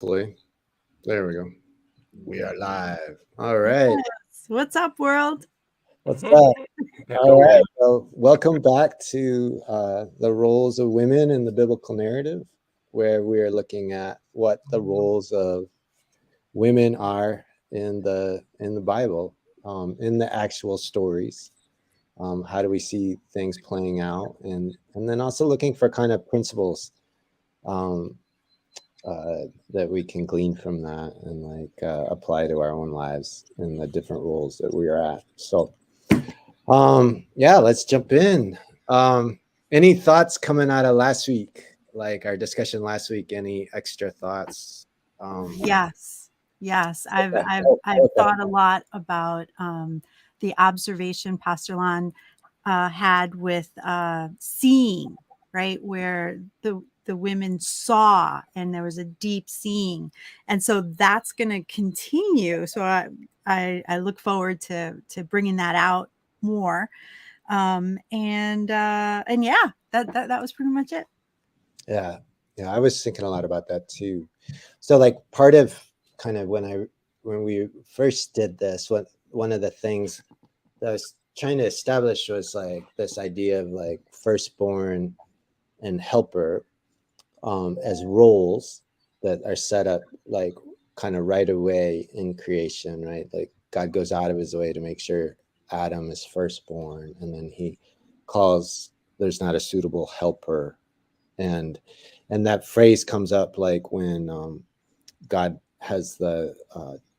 Hopefully. There we go. We are live. All right. Yes. What's up, world? What's up? All Hello. right. Well, welcome back to the roles of women in the biblical narrative, where we are looking at what the roles of women are in the Bible, in the actual stories. How do we see things playing out, and then also looking for kind of principles um, that we can glean from that and apply to our own lives and the different roles that we are at. So, yeah, let's jump in. Any thoughts coming out of last week, like our discussion last week? Any extra thoughts? Yes, yes. I've Okay. I've Oh, I've perfect. thought a lot about the observation Pastor Lon had with seeing, right, where the women saw, and there was a deep seeing, and so that's going to continue. So I look forward to bringing that out more, and yeah, that was pretty much it. Yeah, yeah. I was thinking a lot about that too. So, like, part of kind of when we first did this, one of the things that I was trying to establish was like this idea of like firstborn and helper as roles that are set up like kind of right away in creation, right? Like God goes out of his way to make sure Adam is firstborn, and then he calls there's not a suitable helper, and that phrase comes up like when God has the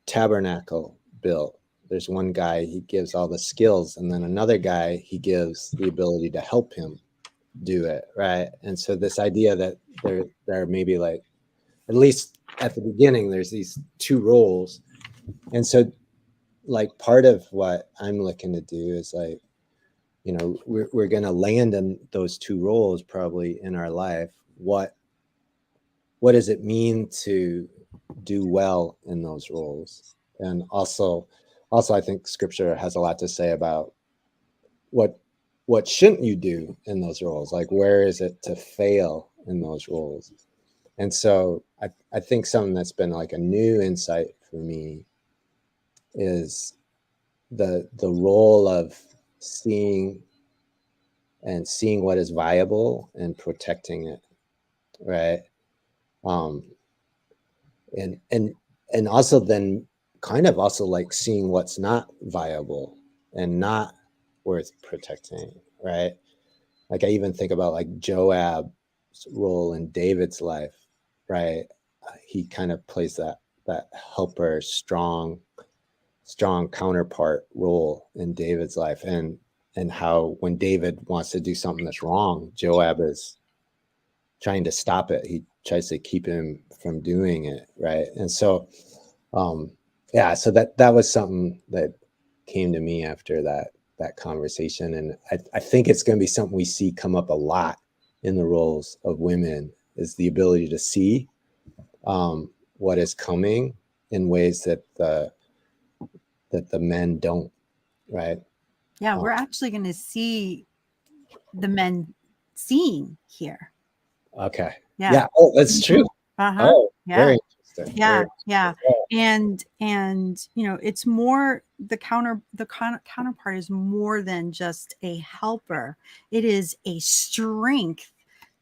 tabernacle built. There's one guy he gives all the skills, and then another guy he gives the ability to help him do it, right? And so this idea that there are maybe like at least at the beginning there's these two roles, and so like part of what I'm looking to do is like we're going to land in those two roles probably in our life. What does it mean to do well in those roles? And also I think scripture has a lot to say about what what shouldn't you do in those roles, like where is it to fail in those roles. And so I think something that's been like a new insight for me is the role of seeing seeing what is viable and protecting it, right? um and and and also then kind of also like seeing what's not viable and not worth protecting, right? Like I even think about like Joab's role in David's life, right? He kind of plays that helper, strong counterpart role in David's life, and how when David wants to do something that's wrong, Joab is trying to stop it. He tries to keep him from doing it, right? And so, um, yeah, so that was something that came to me after that conversation, and I think it's going to be something we see come up a lot in the roles of women is the ability to see what is coming in ways that the men don't, right? Yeah, Um, we're actually going to see the men seeing here. okay, Yeah. yeah. Oh, that's true. Uh-huh. Oh, Yeah. very interesting. Very Yeah. Yeah. interesting. And it's more counterpart is more than just a helper. It is a strength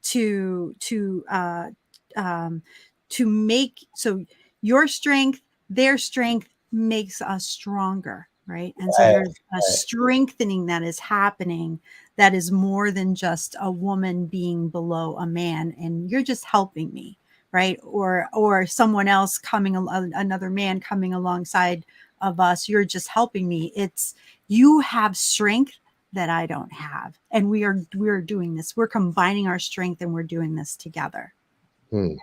to to uh um to make so your strength, their strength makes us stronger, right? And so Right, there's a right. strengthening that is happening that is more than just a woman being below a man and you're just helping me, right? Or someone else another man coming alongside of us, you're just helping me. It's you have strength that I don't have, and we're doing this, we're combining our strength and we're doing this together. Hmm,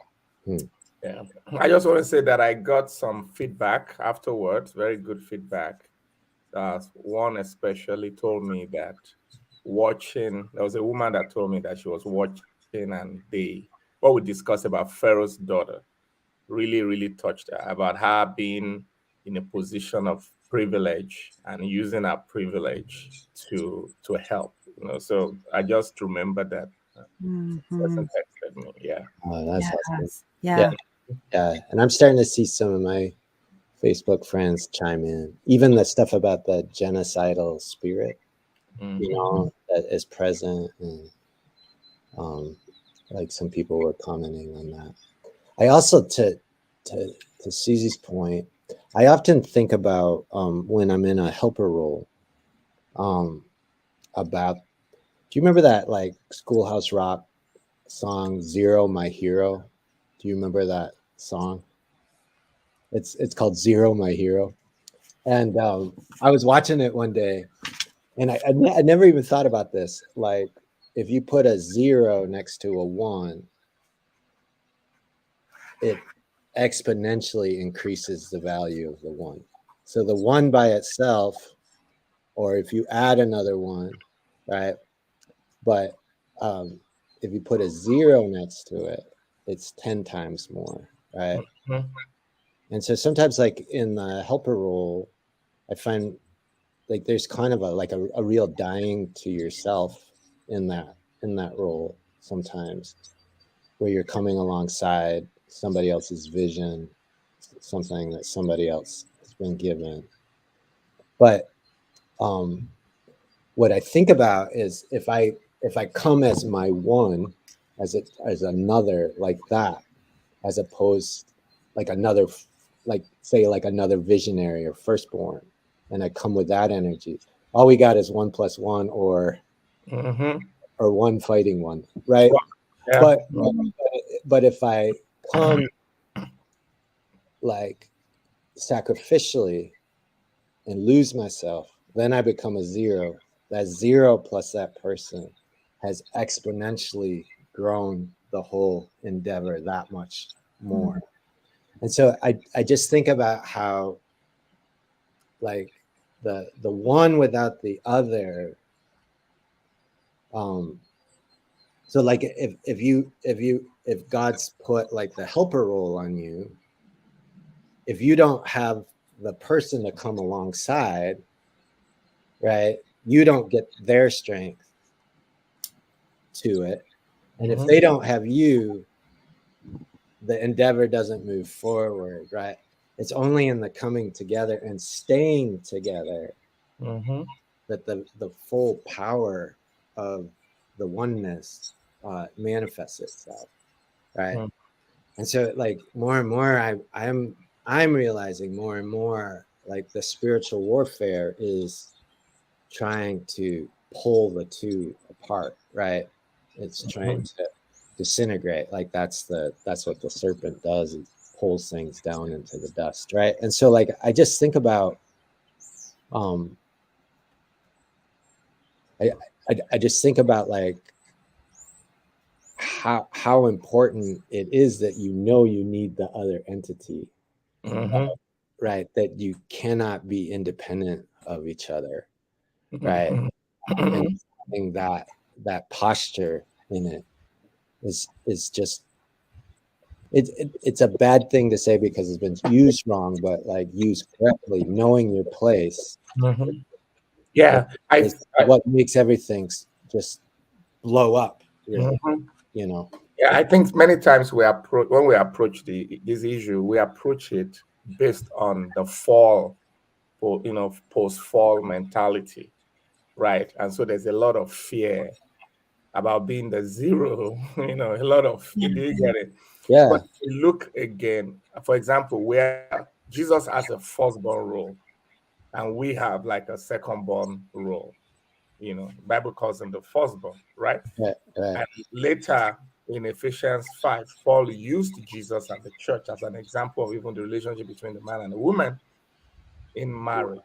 hmm. Yeah. I just want to say that I got some feedback afterwards, very good feedback. One especially told me that there was a woman that told me that she was watching and what we discussed about Pharaoh's daughter really, really touched her about her being in a position of privilege and using her privilege to help. So I just remember that this Hmm. person texted me. Yeah. Oh, that's awesome. Yes. Yeah, Yeah. Yeah. And I'm starting to see some of my Facebook friends chime in, even the stuff about the genocidal spirit, you know, that is present. And like some people were commenting on that. I also, to Susie's point, I often think about when I'm in a helper role, about, do you remember that like Schoolhouse Rock song Zero My Hero? Do you remember that song? It's called Zero My Hero. And I was watching it one day, and I never even thought about this. Like, if you put a 0 next to a 1, it exponentially increases the value of the 1. So the 1 by itself, or if you add another 1, right? But if you put a 0 next to it, it's 10 times more, right? Mhm. And so sometimes, like in the helper role, I find like there's kind of a real dying to yourself in that role sometimes, where you're coming alongside somebody else's vision, something that somebody else has been given. But what I think about is if I come as my 1, as another like that, as opposed like another, like say like another visionary or firstborn, and I come with that energy, all we got is 1 + 1, or 1 fighting 1, right? Yeah. But if I come like sacrificially and lose myself, then I become a 0. That 0 plus that person has exponentially grown the whole endeavor that much more. And so I just think about how like the 1 without the other, so like if God's put like the helper role on you, if you don't have the person to come alongside, right, you don't get their strength to it. And if they don't have you, the endeavor doesn't move forward, right? It's only in the coming together and staying together that the full power of the oneness manifests itself, right? And so like more and more I'm realizing more and more like the spiritual warfare is trying to pull the two apart, right? It's trying to disintegrate. Like that's what the serpent does. It pulls things down into the dust, right? And so like I just think about I just think about like how important it is that you need the other entity, right? That you cannot be independent of each other, right? And having that posture in it is just it's a bad thing to say because it's been used wrong, but like used correctly, knowing your place Yeah, is what makes everything just blow up, really, you know. Yeah, I think many times when we approach this issue, we approach it based on the fall, post-fall mentality, right? And so there's a lot of fear about being the 0, a lot of fear. Do you get it? Yeah. But if you look again, for example, where Jesus has a firstborn role, and we have like a secondborn role. The Bible calls him the firstborn, right? Right. And later in Ephesians 5, Paul used Jesus and the church as an example of even the relationship between the man and the woman in marriage,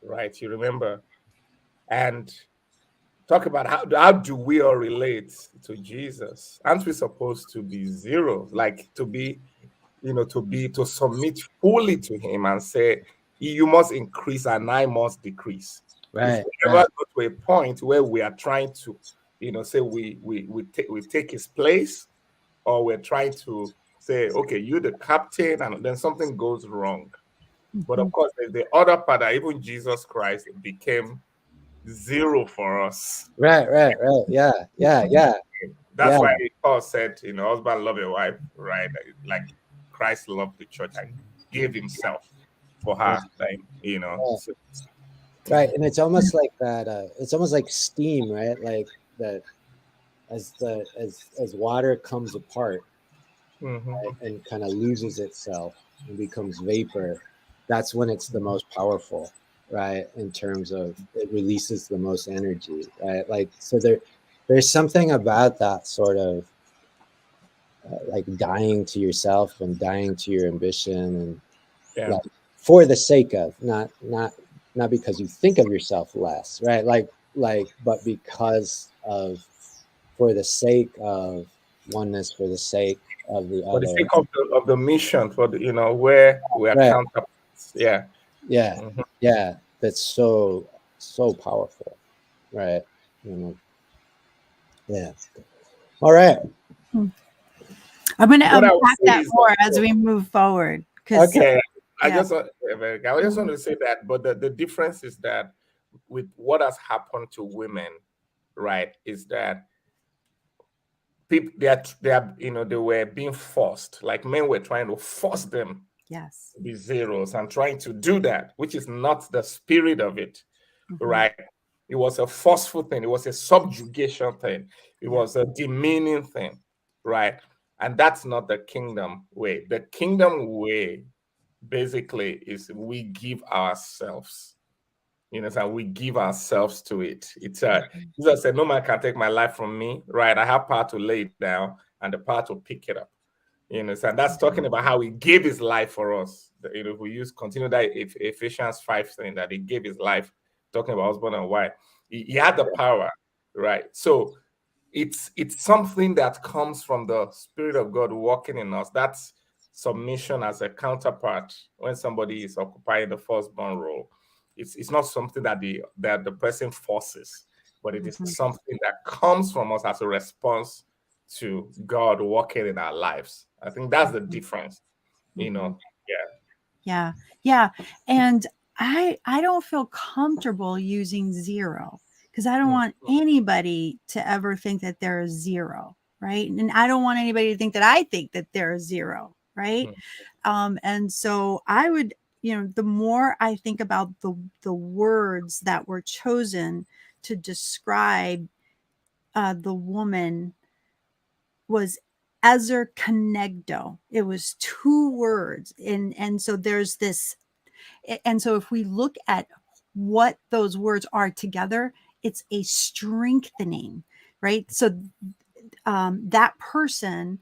right? You remember? And talk about how do we all relate to Jesus? Aren't we supposed to be 0, like to submit fully to him and say, you must increase and I must decrease. If Right. we ever go to a point where we are trying to, say we take his place, or we're trying to say, okay, you're the captain, and then something goes wrong. But of course, there's the other part that even Jesus Christ became 0 for us. Right. Yeah. That's why Paul said, husband love your wife, right? Like Christ loved the church and gave himself for her. Like, so, Right, and it's almost like that. It's almost like steam, right? Like that, as water comes apart, right, and kind of loses itself and becomes vapor. That's when it's the most powerful, right? In terms of it releases the most energy, right? Like, so there's something about that sort of like dying to yourself and dying to your ambition, and like for the sake of, not because you think of yourself less, right? Like but because of, for the sake of oneness, for the sake of the for the other. sake of the mission, for the where we are Right. counterparts. Yeah. Yeah. That's so powerful, right? Yeah. All right. I'm going to What I unpack would say that is more that- as we move forward. Okay. I yeah. just want to say that, but the difference is that with what has happened to women, right, is that people they were being forced, like men were trying to force them Yes. to be zeros and trying to do that, which is not the spirit of it, right? It was a forceful thing. It was a subjugation thing. It was a demeaning thing, right? And that's not the kingdom way. The kingdom way basically is we give ourselves. So we give ourselves to it. It's Jesus said, "No man can take my life from me." Right? I have power to lay it down and the power to pick it up. So that's talking about how he gave his life for us. If we continue that Ephesians 5 saying that he gave his life, talking about husband and wife, he had the power, right? So it's something that comes from the Spirit of God working in us. That's submission as a counterpart when somebody is occupying the firstborn role. It's not something that the person forces, but it is something that comes from us as a response to God working in our lives. I think that's the difference. Yeah. And I don't feel comfortable using zero because I don't want anybody to ever think that they're a zero, right? And I don't want anybody to think that I think that they're a zero, right? And so I would, the more I think about the words that were chosen to describe the woman was Ezer Kenegdo. It was 2 words. And so there's this, and so if we look at what those words are together, it's a strengthening, right? So that person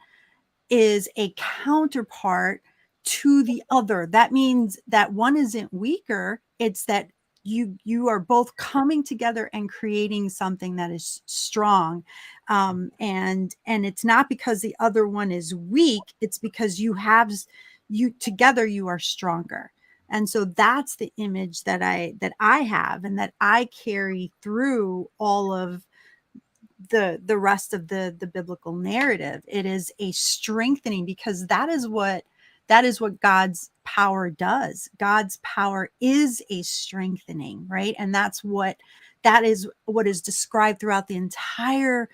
is a counterpart to the other. That means that one isn't weaker. It's that you are both coming together and creating something that is strong, and it's not because the other one is weak. It's because you together you are stronger. And so that's the image that I have and that I carry through all of the rest of the biblical narrative. It is a strengthening because that is what God's power does. God's power is a strengthening, right? And that is what is described throughout the entire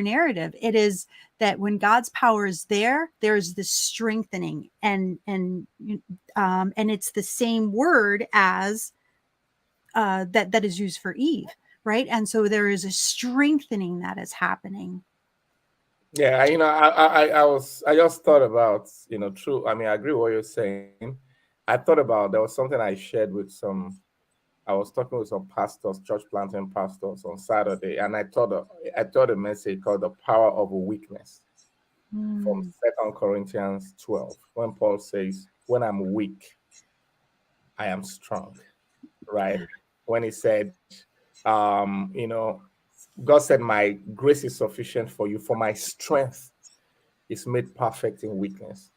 narrative. It is that when God's power is there's this strengthening, and it's the same word as that is used for Eve, right? And so there is a strengthening that is happening. Yeah, I just thought about, true. I mean, I agree with what you're saying. I thought about, there was something I shared with I was talking with some pastors, church planting pastors on Saturday, and I taught a message called "The Power of a Weakness" from 2 Corinthians 12, when Paul says, "When I'm weak, I am strong," right? When he said, God said, "My grace is sufficient for you, for my strength is made perfect in weakness."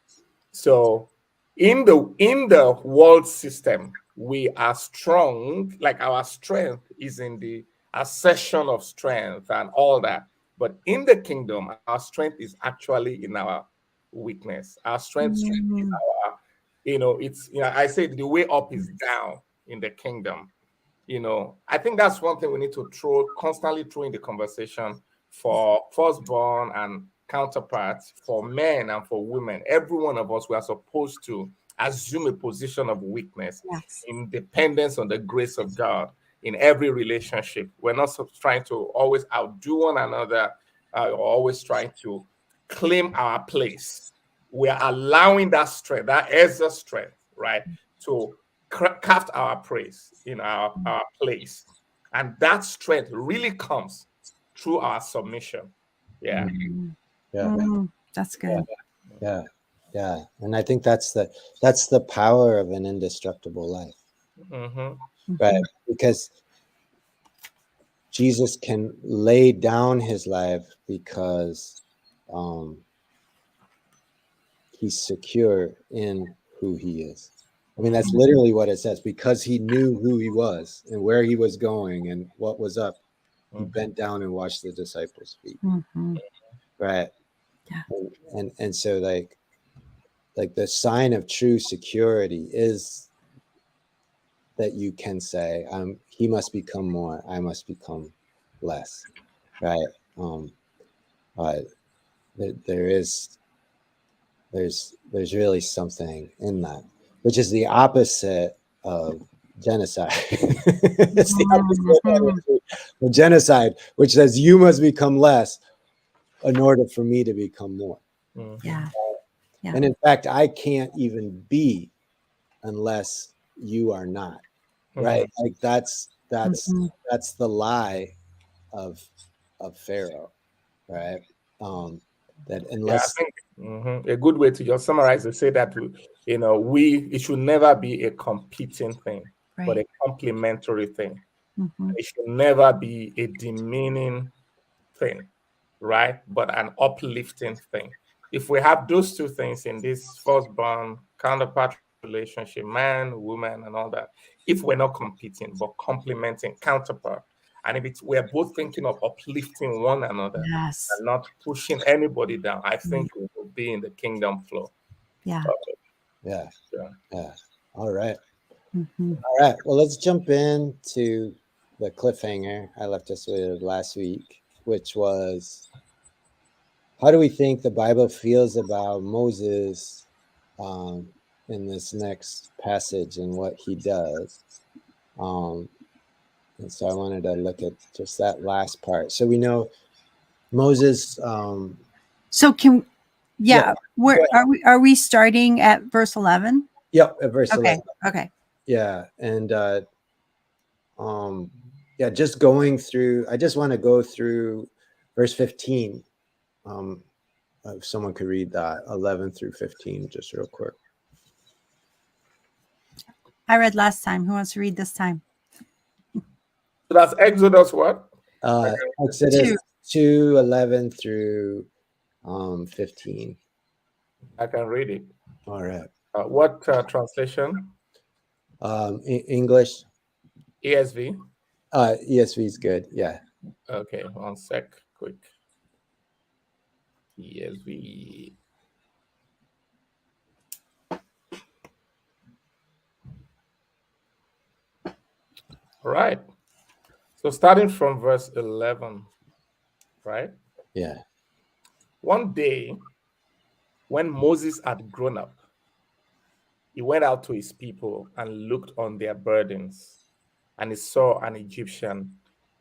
So in the world system, we are strong, like our strength is in the assertion of strength and all that. But in the kingdom, our strength is actually in our weakness. Our strength is in our, I say the way up is down in the kingdom. I think that's one thing we need to constantly throw in the conversation for firstborn and counterparts for men and for women. Every one of us, we are supposed to assume a position of weakness Yes. in dependence on the grace of God in every relationship. We're not trying to always outdo one another, or always trying to claim our place. We are allowing that strength, that extra strength, right, to craft our praise in our place. And that strength really comes through our submission. Yeah. Yeah. That's good. Yeah. Yeah. And I think that's the power of an indestructible life. Mm-hmm. Right. Because Jesus can lay down his life because he's secure in who he is. I mean, that's literally what it says. Because he knew who he was and where he was going and what was up, he bent down and washed the disciples' feet. Mm-hmm. Right. Yeah. And so like the sign of true security is that you can say, he must become more, I must become less. Right. There's really something in that, which is the opposite of genocide. It's the opposite of genocide, which says you must become less in order for me to become more. Yeah. Yeah. And in fact, I can't even be unless you are not. Right. Like that's the lie of Pharaoh. Right. That unless I think a good way to just summarize is say that it should never be a competing thing, but a complementary thing. It should never be a demeaning thing, right? But an uplifting thing. If we have those two things in this firstborn counterpart relationship, man, woman, and all that, if we're not competing but complementing counterpart, and if we're both thinking of uplifting one another and not pushing anybody down, I think we will be in the kingdom flow. Yeah. Yeah. All right. All right. Well, let's jump into the cliffhanger I left us with last week, which was, how do we think the Bible feels about Moses in this next passage and what he does? And so I wanted to look at just that last part. So we know Moses. So where are we starting at verse 11? Yep, at verse 11. Okay. Yeah, and just going through. I just want to go through verse 15. If someone could read that 11 through 15, just real quick. I read last time. Who wants to read this time? So that's Exodus what? Exodus 2:11 through 15. I can read it. All right. What translation? English. ESV. ESV is good. Yeah. Okay, 1 sec, quick. ESV. All right. So starting from verse 11, right? Yeah. One day, when Moses had grown up, he went out to his people and looked on their burdens, and he saw an Egyptian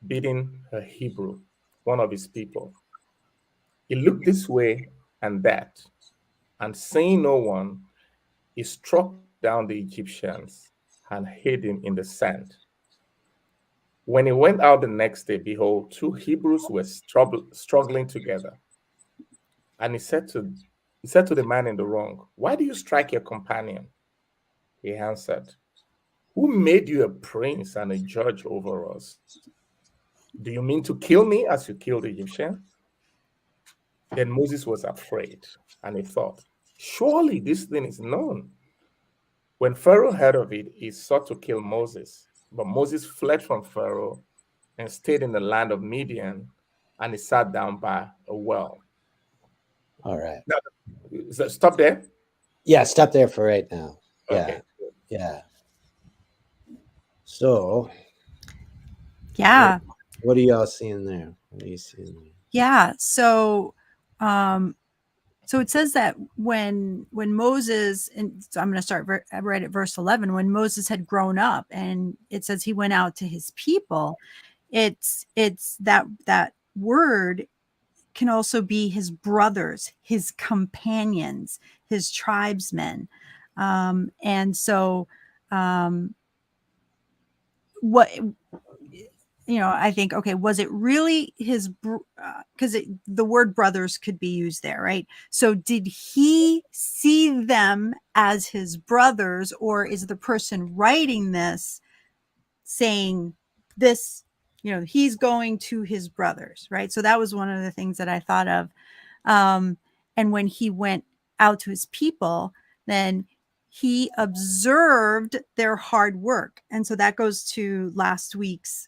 beating a Hebrew, one of his people. He looked this way and that, and seeing no one, he struck down the Egyptians and hid him in the sand. When he went out the next day, behold, two Hebrews were struggling together. And he said to the man in the wrong, "Why do you strike your companion?" He answered, "Who made you a prince and a judge over us? Do you mean to kill me as you killed the Egyptian?" Then Moses was afraid, and he thought, "Surely this thing is known." When Pharaoh heard of it, he sought to kill Moses. But Moses fled from Pharaoh and stayed in the land of Midian, and he sat down by a well. All right. Now, stop there? Yeah, stop there for right now. Yeah. Okay. Yeah. So. Yeah. What are y'all seeing there? What are you seeing there? Yeah. So So it says that when Moses, and so I'm going to start right at verse 11, when Moses had grown up, and it says he went out to his people, it's that word can also be his brothers, his companions, his tribesmen. And so what, I think, okay, was it really his, because the word brothers could be used there, right? So did he see them as his brothers, or is the person writing this saying this, he's going to his brothers, right? So that was one of the things that I thought of. And when he went out to his people, then he observed their hard work. And so that goes to last week's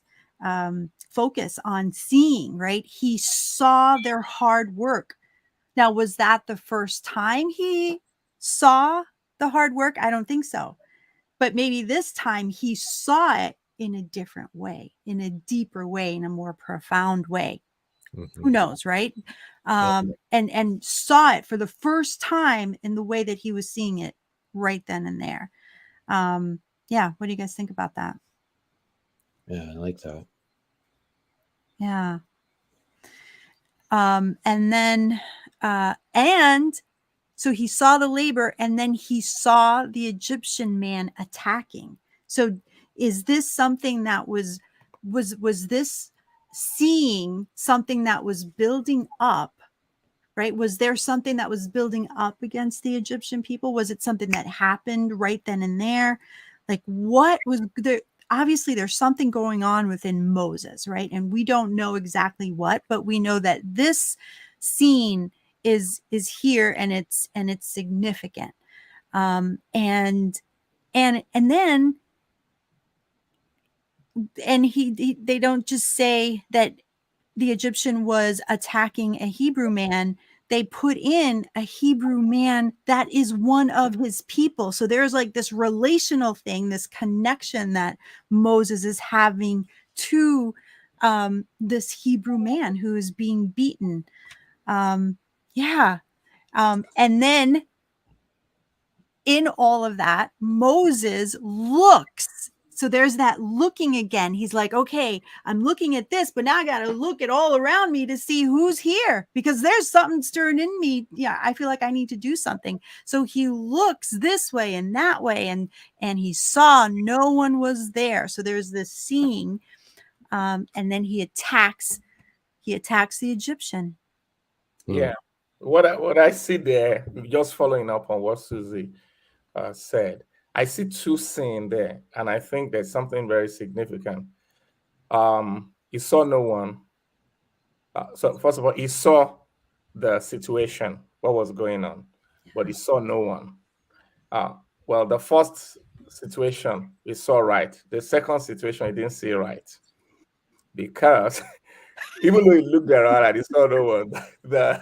focus on seeing, right? He saw their hard work. Now, was that the first time he saw the hard work? I don't think so. But maybe this time he saw it in a different way, in a deeper way, in a more profound way. Mm-hmm. Who knows, right? And saw it for the first time in the way that he was seeing it right then and there. Yeah, what do you guys think about that? Yeah, I like that. Yeah. And then, and so he saw the labor, and then he saw the Egyptian man attacking. So is this something that was this seeing something that was building up, right? Was there something that was building up against the Egyptian people? Was it something that happened right then and there? Like, what was there? Obviously, there's something going on within Moses, right? And we don't know exactly what, but we know that this scene is here, and it's significant. And then they don't just say that the Egyptian was attacking a Hebrew man. They put in a Hebrew man that is one of his people. So there's like this relational thing, this connection that Moses is having to this Hebrew man who is being beaten. And then in all of that, Moses looks. So there's that looking again. He's like, okay, I'm looking at this, but now I got to look at all around me to see who's here, because there's something stirring in me. Yeah, I feel like I need to do something. So he looks this way and that way, and he saw no one was there. So there's this seeing, and then he attacks the Egyptian. Yeah. What I see there, just following up on what Susie said, I see two scenes there, and I think there's something very significant. He saw no one. So first of all, he saw the situation, what was going on, but he saw no one. Well, the first situation he saw right. The second situation he didn't see right, because even though he looked around and he saw no one, the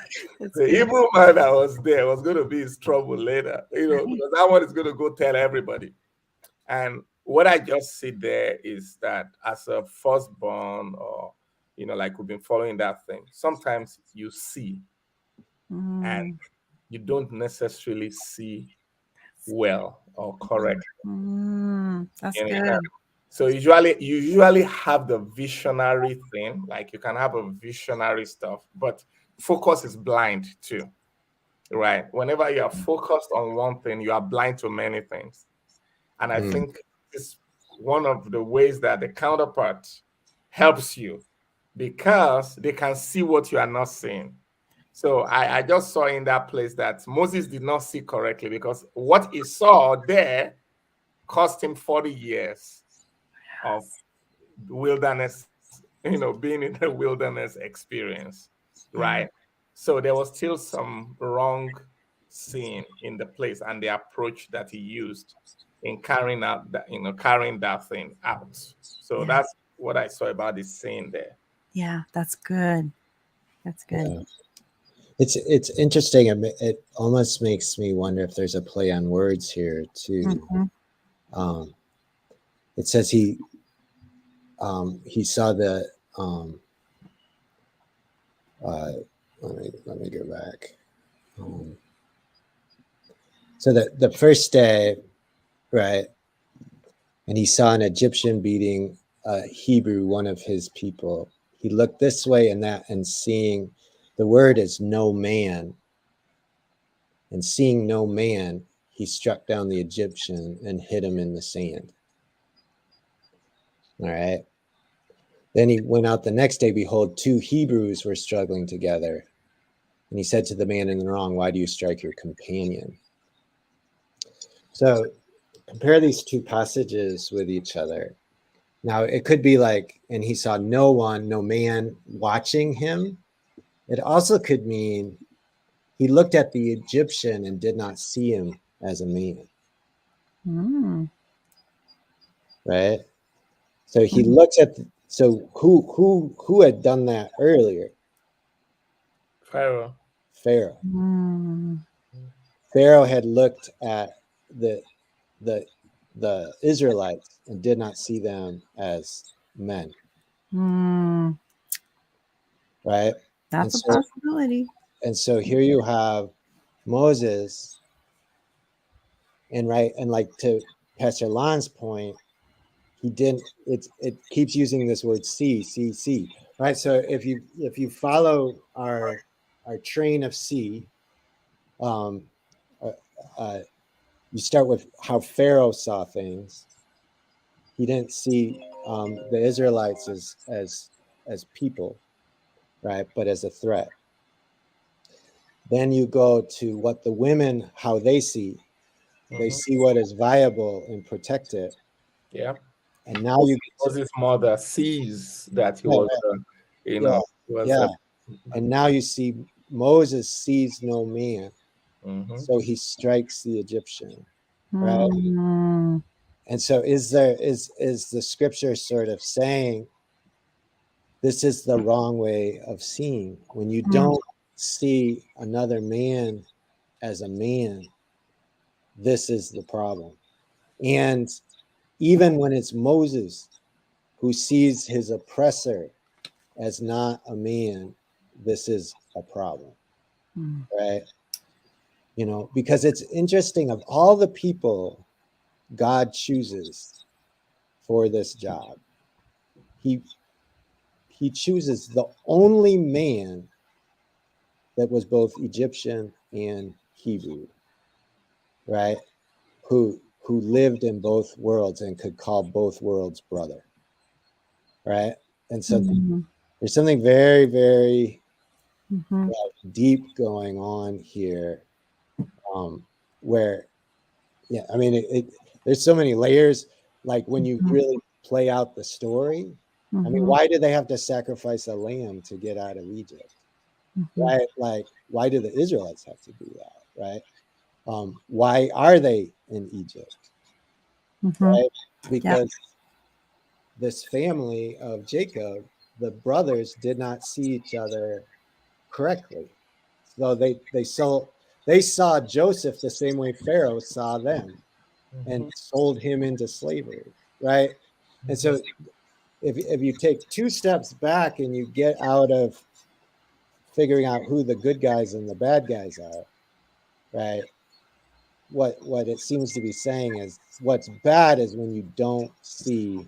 Hebrew man that was there was going to be his trouble later, because that one is going to go tell everybody. And what I just see there is that as a firstborn, or like we've been following that thing, sometimes you see and you don't necessarily see well or correct. That's good. So you usually have the visionary thing, like you can have a visionary stuff, but focus is blind too, right? Whenever you are focused on one thing, you are blind to many things. And I think it's one of the ways that the counterpart helps you, because they can see what you are not seeing. So I just saw in that place that Moses did not see correctly, because what he saw there cost him 40 years of wilderness, being in the wilderness experience, right? So there was still some wrong seeing in the place and the approach that he used in carrying out that, carrying that thing out. So that's what I saw about this scene there. Yeah, that's good. That's good. Yeah. It's interesting. It almost makes me wonder if there's a play on words here too. It says he saw the let me go back. So the first day, right, and he saw an Egyptian beating a Hebrew, one of his people. He looked this way and that, and seeing, the word is no man, and seeing no man, he struck down the Egyptian and hid him in the sand. All right. Then he went out the next day. Behold, two Hebrews were struggling together. And he said to the man in the wrong, why do you strike your companion? So compare these two passages with each other. Now, it could be like, and he saw no one, no man watching him. It also could mean he looked at the Egyptian and did not see him as a man. Mm. Right? So he looks at, so who had done that earlier? Pharaoh. Pharaoh. Mm. Pharaoh had looked at the Israelites and did not see them as men. Mm. Right? That's And a possibility. And so here you have Moses, and like to Pastor Lon's point, he didn't. It keeps using this word see, right? So if you follow our train of see, you start with how Pharaoh saw things. He didn't see the Israelites as people, right? But as a threat. Then you go to what the women, how they see. They see what is viable and protect it. Yeah. And now you Moses' mother sees that he was, and now you see Moses sees no man, so he strikes the Egyptian, right? Mm. And so is the scripture sort of saying this is the wrong way of seeing? When you don't see another man as a man, this is the problem. And even when it's Moses who sees his oppressor as not a man, this is a problem, right? You know, because it's interesting, of all the people God chooses for this job, he chooses the only man that was both Egyptian and Hebrew, right? Who lived in both worlds and could call both worlds brother, right? And so there's something very, very deep going on here, where, yeah, I mean, there's so many layers. Like when you really play out the story, I mean, why do they have to sacrifice a lamb to get out of Egypt? Right? Like, why do the Israelites have to do that? Right? Why are they in Egypt? Right? Because this family of Jacob, the brothers did not see each other correctly. So they saw Joseph the same way Pharaoh saw them, and sold him into slavery, right? And so if you take two steps back and you get out of figuring out who the good guys and the bad guys are, right? What it seems to be saying is what's bad is when you don't see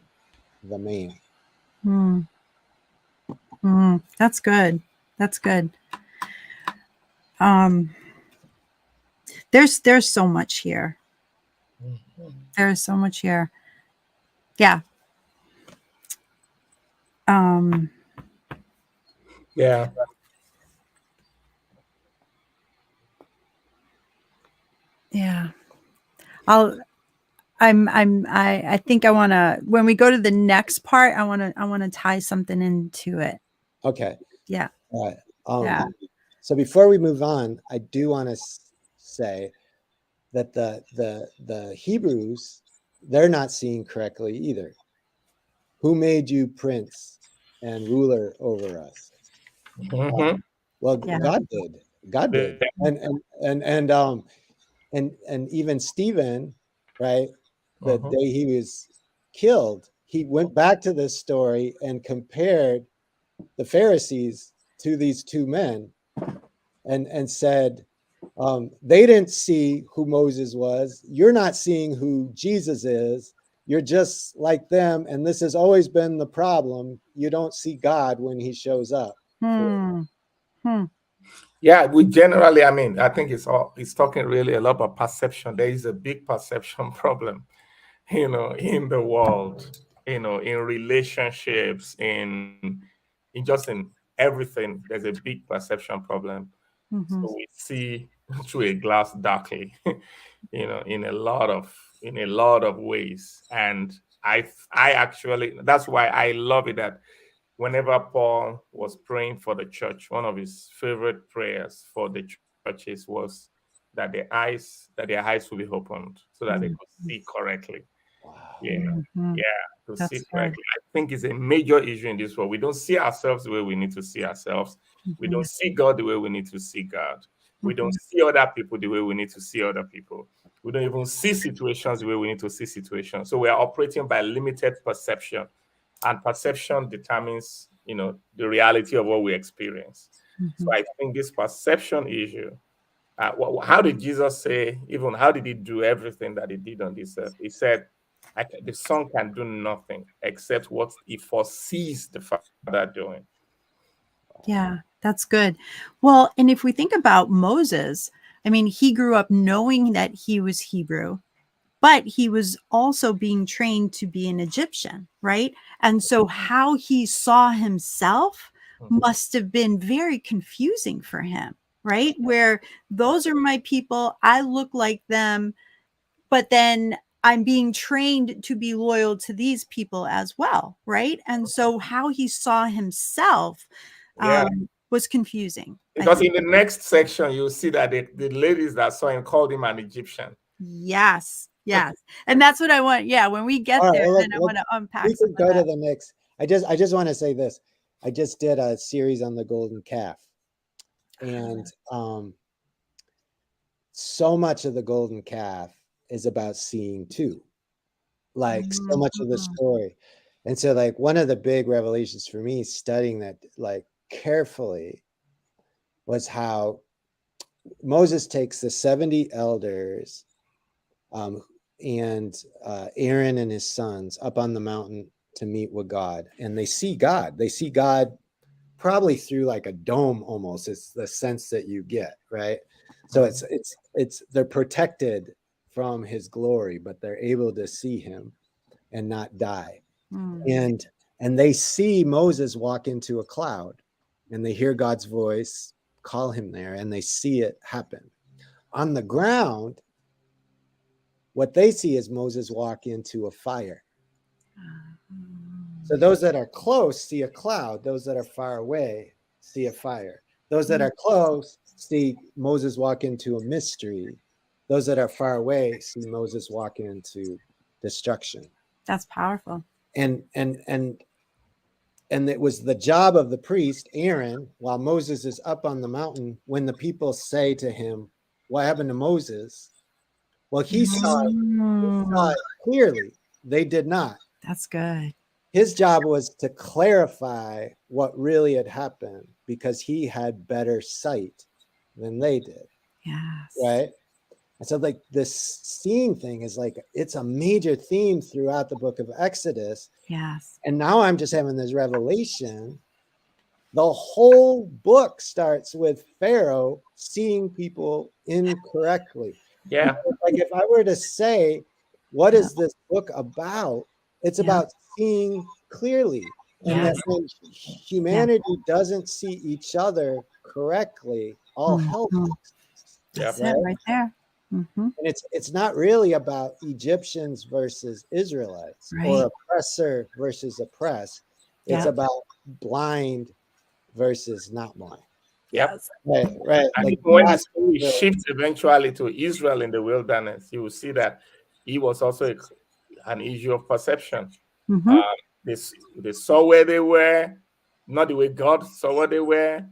the man. That's good. That's good. There's so much here. There's so much here. Yeah. Yeah. Yeah. I think I want to, when we go to the next part, I want to tie something into it. Okay. Yeah. All right. So before we move on, I do want to say that the Hebrews, they're not seeing correctly either. Who made you prince and ruler over us? Well, God did. God did. And even Stephen, right? The day he was killed, he went back to this story and compared the Pharisees to these two men and said, they didn't see who Moses was. You're not seeing who Jesus is. You're just like them. And this has always been the problem. You don't see God when he shows up. Hmm. Hmm. Yeah, we generally, I mean, I think it's talking really a lot about perception. There is a big perception problem, in the world, in relationships, in just in everything. There's a big perception problem. Mhm. So we see through a glass darkly, in a lot of ways. And I actually, that's why I love it that whenever Paul was praying for the church, one of his favorite prayers for the churches was that their eyes will be opened so that they could see correctly. Wow. Yeah, Mhm. yeah, to see That's good. correctly. I think it's a major issue in this world. We don't see ourselves the way we need to see ourselves. We Mhm. don't see God the way we need to see God. We don't Mhm. see other people the way we need to see other people. We don't even see situations the way we need to see situations. So we are operating by limited perception, and perception determines, the reality of what we experience. So Mhm. I think this perception issue. How did Jesus say? Even how did he do everything that he did on this earth? He said, "The son can do nothing except what he foresees the Father doing." Yeah, that's good. Well, and if we think about Moses, I mean, he grew up knowing that he was Hebrew, but he was also being trained to be an Egyptian, right? And so how he saw himself Mhm. must have been very confusing for him, right? Where those are my people, I look like them, but then I'm being trained to be loyal to these people as well, right? And so how he saw himself Yeah, was confusing, I because think. in the next section you'll see that the ladies that saw him called him an Egyptian. Yes, yes, and that's what I want. Yeah, when we get All right. there, Well, then I want to unpack we some could of go to that. the next. I just want to say this. I just did a series on the golden calf, and so much of the golden calf is about seeing too, like so much of the Mhm. story. And so, like, one of the big revelations for me studying that, like, carefully, was how Moses takes the 70 elders, um, and Aaron and his sons up on the mountain to meet with God, and they see God. They see God probably through like a dome almost. It's the sense that you get, right? So it's they're protected from his glory, but they're able to see him and not die. Mm. And they see Moses walk into a cloud, and they hear God's voice call him there, and they see it happen. On the ground, what they see is Moses walk into a fire. So those that are close see a cloud. Those that are far away see a fire. Those that are close see Moses walk into a mystery. Those that are far away see Moses walk into destruction. That's powerful. And and and and it was the job of the priest Aaron, while Moses is up on the mountain, when the people say to him, "What happened to Moses?" Well, he saw Mm. it clearly. They did not. That's good. His job was to clarify what really had happened because he had better sight than they did, Yes. right? And so, like, this seeing thing is like it's a major theme throughout the book of Exodus. Yes. And now I'm just having this revelation. The whole book starts with Pharaoh seeing people incorrectly. And Yeah, so, like, if I were to say, what Yeah. is this book about? It's Yeah. about seeing clearly. And that Yes. when humanity doesn't see each other correctly, all hell Mhm. breaks loose, yeah, That's it right? right there. Hmm. And it's not really about Egyptians versus Israelites or Right. oppressor versus oppressed. It's Yeah. about blind versus not blind. yep. Yes. Right, right. And Like even when the that's story the shifts eventually to Israel in the wilderness, you will see that he was also an issue of perception. Hmm. Um, they saw where they were, not the way God saw where they were.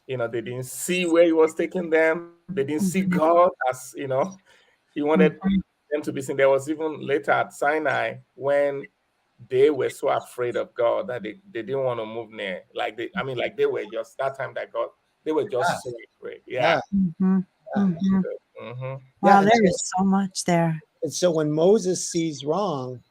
They didn't see where He was taking them. They didn't see Hmm. God as He wanted Hmm. them to be seen. There was even later at Sinai when they were so afraid of God that they didn't want to move near. Like they were just that time that God They were just Yeah. so great. Yeah. Mhm, mhm. Mm-hmm. Wow, and there so, is so much there. and so when Moses sees wrong,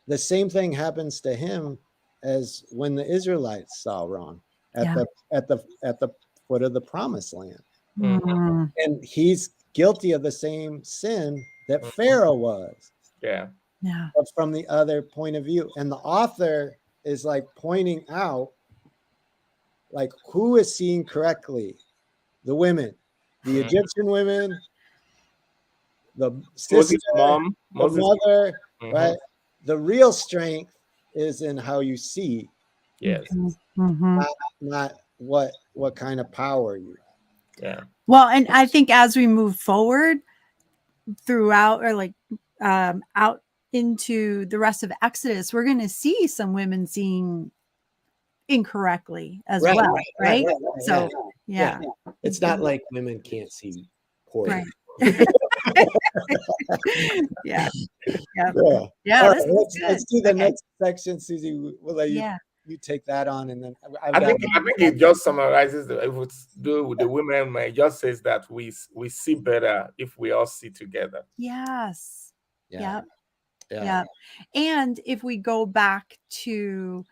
the same thing happens to him as when the Israelites saw wrong at Yeah. the foot of the promised land. Mhm. Mm, And he's guilty of the same sin that Mhm. Pharaoh was, Yeah. yeah. but from the other point of view. And the author is like pointing out, like, who is seeing correctly? The women, the Mhm. Egyptian women, the sister, Moses' mom. the Moses. mother, Mhm. right? The real strength is in how you see, Yes. Mhm. not what kind of power you have. Yeah. Well, and I think as we move forward throughout, or like out into the rest of Exodus, we're going to see some women seeing incorrectly as Right, well, right, right? right, right, So, yeah. yeah. It's not like women can't see poorly. Right. Yeah. Yeah. Yeah. Yeah. All right, This is let's good. do the Okay. next section, Susie. We'll let Yeah. you take that on, and then I think it just summarizes if it's do with the women. It just says that we see better if we all see together. Yes. yeah, Yeah. yeah, And if we go back to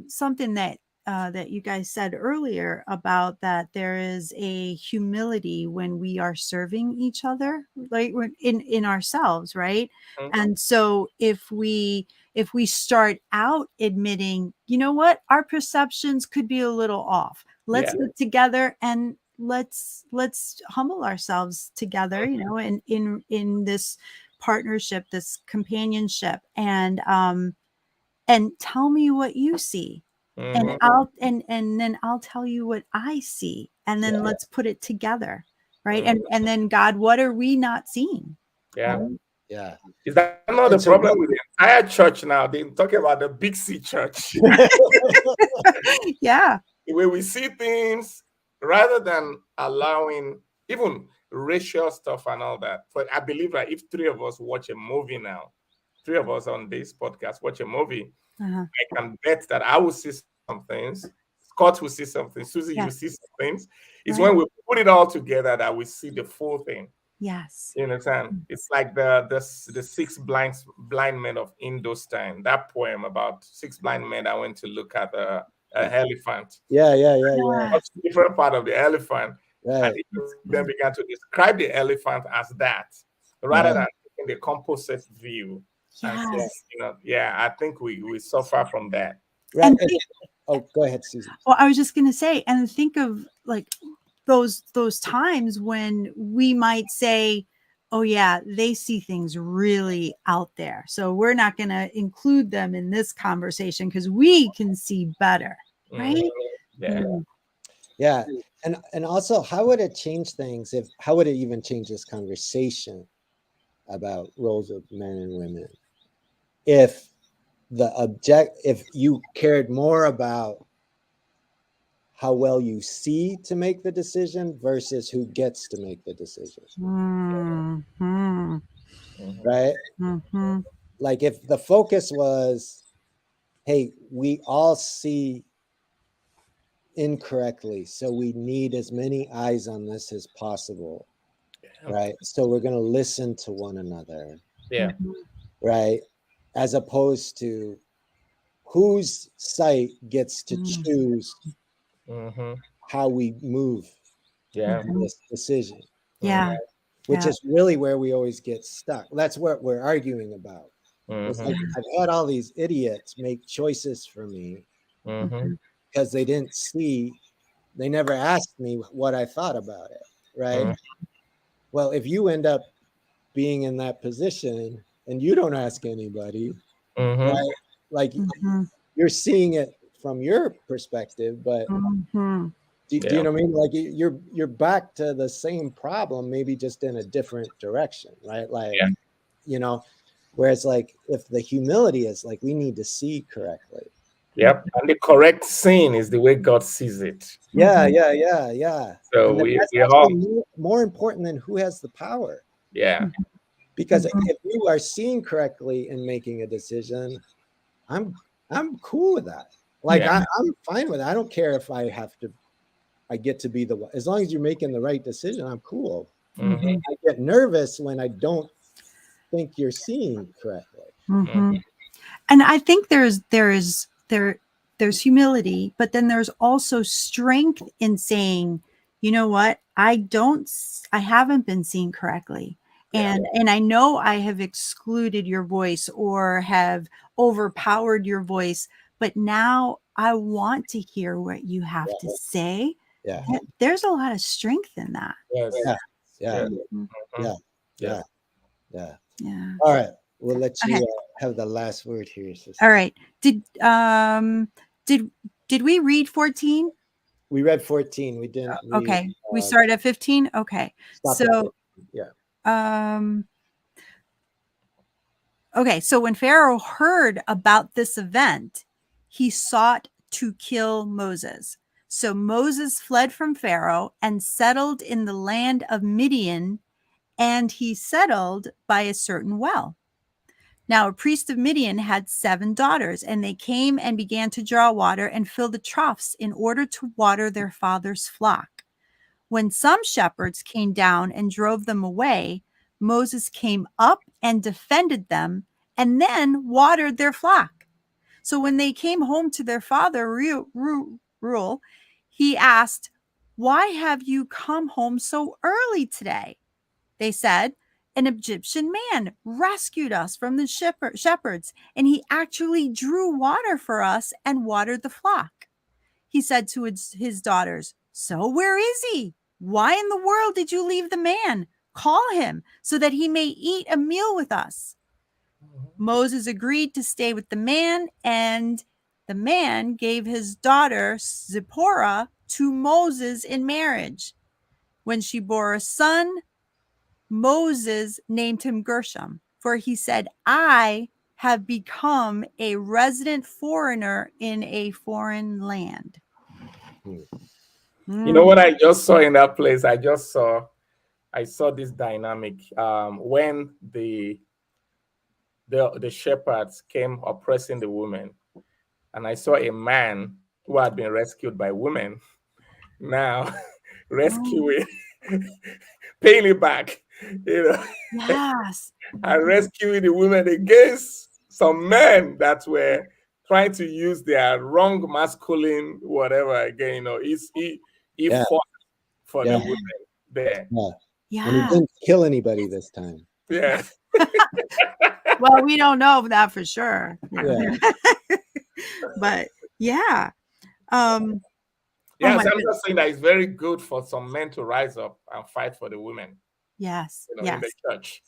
something that that you guys said earlier about that there is a humility when we are serving each other, like we're in ourselves, right? Mhm. And so if we start out admitting, you know what, our perceptions could be a little off, let's Yeah. get together and let's humble ourselves together, you know, in this partnership, this companionship, and tell me what you see, and Mhm. I'll and then I'll tell you what I see, and then let's put it together, right? Mhm. And then, God, what are we not seeing? Yeah. yeah. Is that not the And so problem with the entire church now? They're talking about the Big C church. Yeah. The way we see things, rather than allowing even racial stuff and all that. But I believe that if three of us watch a movie now, three of us on this podcast watch a movie, Uh-huh. I can bet that I will see some things. Scott will see something. Susie, you Yeah. will see some things. It's Right. when we put it all together that we see the full thing. Yes. You understand? It's like the six blind men of Indostan. That poem about six blind men that went to look at a elephant. yeah. What's the different part of the elephant? And Right. it then began to describe the elephant as that, rather than taking the composite view and say, Yes. yeah, I think we suffer from that. Right. And Oh, go ahead, Susie. well, I was just going to say, and think of like those times when we might say, oh yeah, they see things really out there, so we're not going to include them in this conversation because we can see better, right? Yeah. Yeah. And also, how would it change things how would it even change this conversation about roles of men and women if if you cared more about how well you see to make the decision versus who gets to make the decision, Mm-hmm. right? Mm-hmm. Like if the focus was, hey, we all see incorrectly, so we need as many eyes on this as possible, right? So we're going to listen to one another, Yeah. right? As opposed to whose sight gets to choose how we move Yeah. in this decision, Yeah. which Yeah. is really where we always get stuck. That's what we're arguing about. It's like I've had all these idiots make choices for me because they didn't see, they never asked me what I thought about it, right? Well, if you end up being in that position and you don't ask anybody, right? Like Mhm. you're seeing it from your perspective, but Mhm. do you know what I mean? Like you're back to the same problem, maybe just in a different direction, right? Like, you know, whereas like if the humility is like we need to see correctly. Yep. And the correct seeing is the way God sees it. Yeah. So And that's we all, actually more important than who has the power. yeah. Because if you are seeing correctly and making a decision, I'm cool with that. Like Yeah. I'm fine with it. I don't care if I have to I get to be the one. As long as you're making the right decision, I'm cool. Mhm. I get nervous when I don't think you're seeing correctly. Mm-hmm. And I think there's humility, but then there's also strength in saying, you know what, I haven't been seen correctly. And I know I have excluded your voice or have overpowered your voice, but now I want to hear what you have to say. Yeah. There's a lot of strength in that. Yes. Yeah. Yeah. Mhm. Yeah. Yes. Yeah. Yeah. All right. We'll let you Okay. have the last word here, sister. All right. Did we read 14? We read 14. We didn't read, Okay. We started at 15. Okay. stopped at So 15. Yeah. Okay, so when Pharaoh heard about this event, he sought to kill Moses. So Moses fled from Pharaoh and settled in the land of Midian, and he settled by a certain well. Now, a priest of Midian had 7 daughters, and they came and began to draw water and fill the troughs in order to water their father's flock. When some shepherds came down and drove them away, Moses came up and defended them and then watered their flock. So when they came home to their father, Reuel, he asked, "Why have you come home so early today?" They said, "An Egyptian man rescued us from the shepherds, and he actually drew water for us and watered the flock." He said to his daughters, "So where is he? Why in the world did you leave the man? Call him so that he may eat a meal with us." Moses agreed to stay with the man, and the man gave his daughter Zipporah to Moses in marriage. When she bore a son, Moses named him Gershom, for he said, "I have become a resident foreigner in a foreign land." You know what I just saw in that place? I saw this dynamic when the shepherds came oppressing the women, and I saw a man who had been rescued by women now rescuing, paying it back, Yes. and rescuing the women against some men that were trying to use their wrong masculine whatever again. He fought for the women there. Yeah. And he didn't kill anybody this time. Yeah. Well, we don't know that for sure. Yeah. But yeah. Yes, I'm just saying that it's very good for some men to rise up and fight for the women. Yes. In Yes. the church.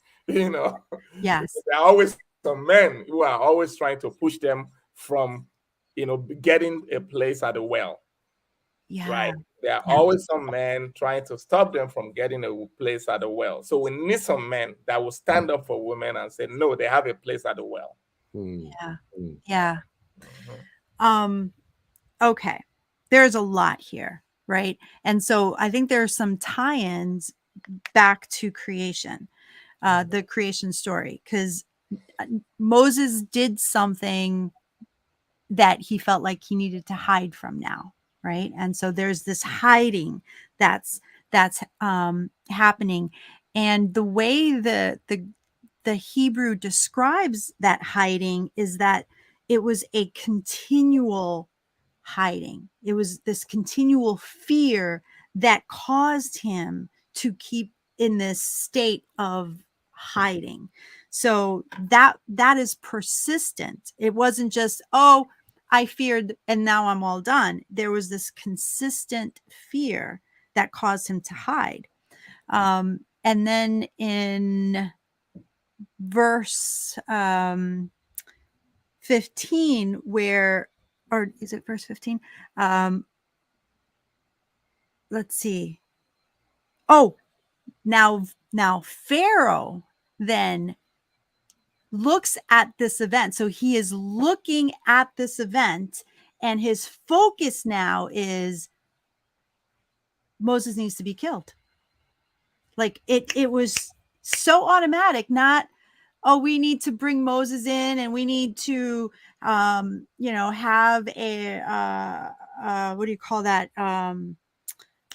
Yes. There are always some men who are always trying to push them from, getting a place at the well. Yeah. Right. There are always some men trying to stop them from getting a place at the well. So we need some men that will stand up for women and say, no, they have a place at the well. Yeah. Yeah. Okay. There's a lot here, right? And so I think there are some tie-ins back to creation, the creation story, because Moses did something that he felt like he needed to hide from now, right? And so there's this hiding that's happening, and the way the Hebrew describes that hiding is that it was a continual hiding. It was this continual fear that caused him to keep in this state of hiding. So that is persistent. It wasn't just, oh, I feared and now I'm all done. There was this consistent fear that caused him to hide. And then in verse 15, where, or is it verse 15? Let's see. Oh, now Pharaoh then looks at this event. So he is looking at this event, and his focus now is Moses needs to be killed. Like it was so automatic, not, oh, we need to bring Moses in and we need to, have a, what do you call that?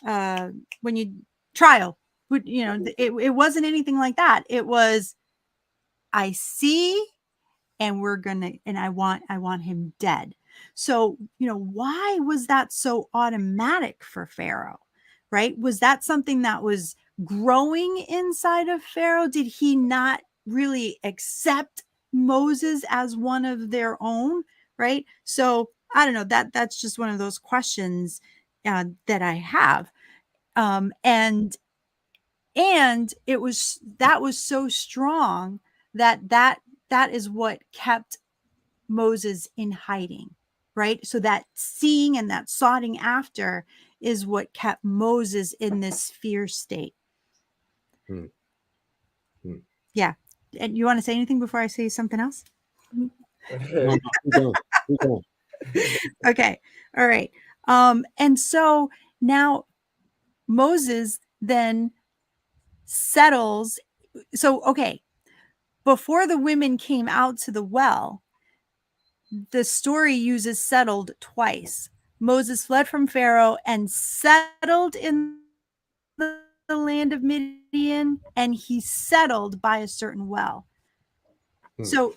when you trial, you know, it wasn't anything like that. It was, I see, and I want him dead. So, you know, why was that so automatic for Pharaoh? Right? Was that something that was growing inside of Pharaoh? Did he not really accept Moses as one of their own? Right? So I don't know, that's just one of those questions that I have. And it was, that was so strong that is what kept Moses in hiding, right? So that seeing and that soughting after is what kept Moses in this fear state. Hmm. Yeah. And you want to say anything before I say something else? No, no, keep going. Okay. All right. And so now Moses then settles. So, okay. Before the women came out to the well, the story uses settled twice. Moses fled from Pharaoh and settled in the land of Midian, and he settled by a certain well. So